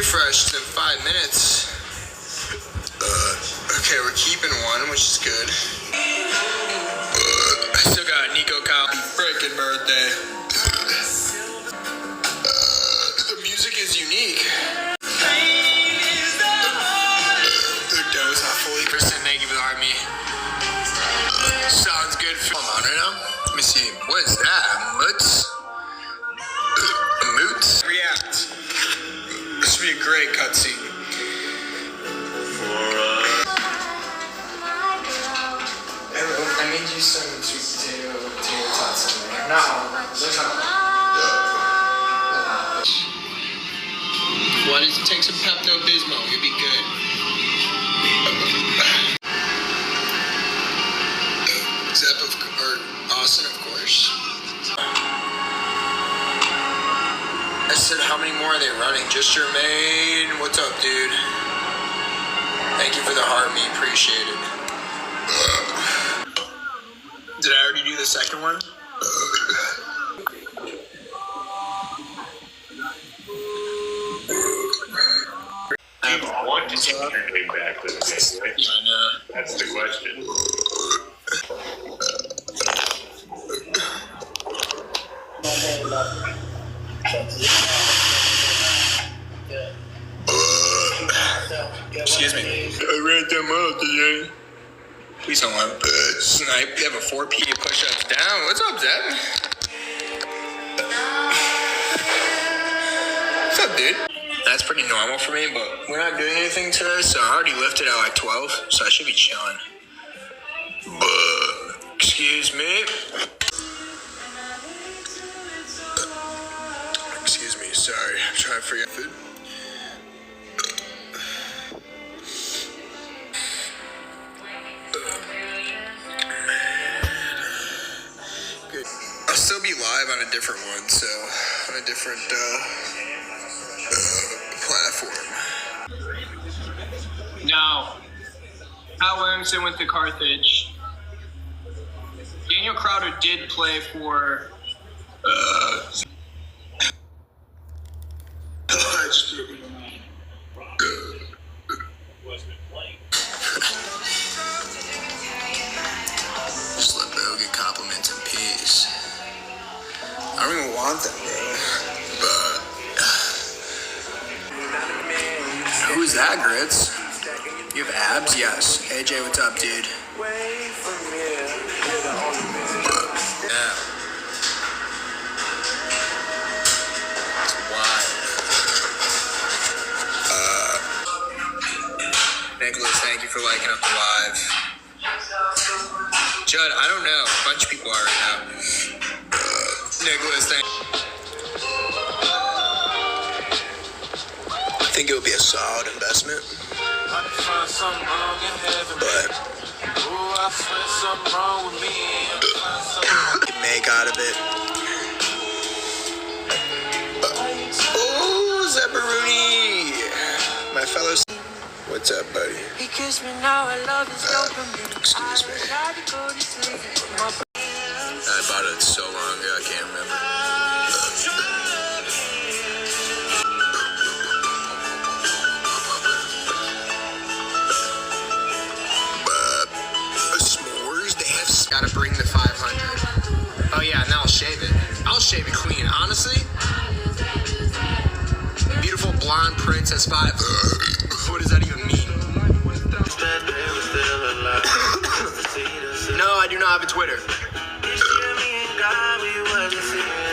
refreshed in 5 minutes. Okay, we're keeping one, which is good. I still got Nico Kyle. Freaking birthday. The music is unique. The dose on fully percent. Thank you for the army. Sounds good. I'm on right now. Let me see. What is that? Moots? Moots? React. This would be a great cutscene. I made you some sweet potato tots in there. No, there's not. Why does it take some Pepto-Bismol? You'll be good. Zepp or Austin, of course. I said, how many more are they running? Just Jermaine. What's up, dude? Thank you for the heart, me. Appreciate it. Did I already do the second one? Do you want to take your name back to the game, right? Yeah, I know. That's the question. Excuse me. I ran them out today. Please don't let snipe. You have a 4 p push-ups down. What's up, Zeb? What's up, dude? That's pretty normal for me, but we're not doing anything today, so I already lifted at like 12, so I should be chilling. Excuse me. Excuse me, sorry. I'm trying to figure out food. Good. I'll still be live on a different one, so on a different platform. No. Pat Williamson went to Carthage. Daniel Crowder did play for. Just let Bo get compliments in peace. I don't even want them, bro. But who is that, Grits? You have abs? Yes. AJ, what's up, dude? Yeah. It's wild. Nicholas, thank you for liking up the live. Judd, I don't know. A bunch of people are right now. Nicholas, thank you. I think it would be a solid investment. But make out of it. Oh, Zepparoni! My fellow. What's up, buddy? Excuse me. I bought it so long ago, I can't remember. S'mores, they have gotta bring the 500. Oh yeah, and then I'll shave it. I'll shave it clean, honestly. Beautiful blonde princess 5. What does that even mean? No, I do not have a Twitter. I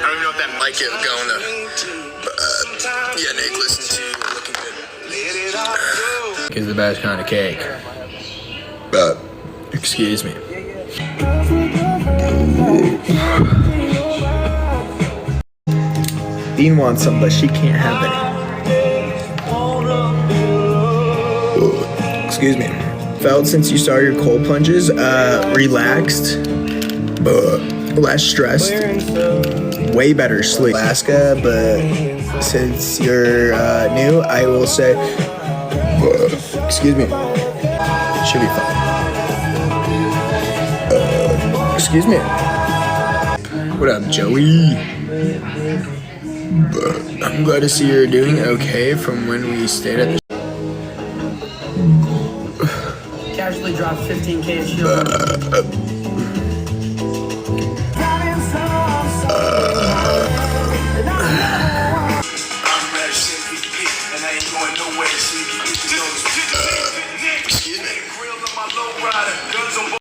don't even know if that mic is going to. Yeah, Nick, listen to Looking Good. Is the best kind of cake. But, excuse me. Dean wants some, but she can't have any. Excuse me. Felt since you started your cold plunges, relaxed, less stressed, way better sleep. Alaska, but since you're new, I will say, excuse me, should be fine. Excuse me. What up, Joey? I'm glad to see you're doing okay from when we stayed at the Casually dropped 15K in shield. Excuse me.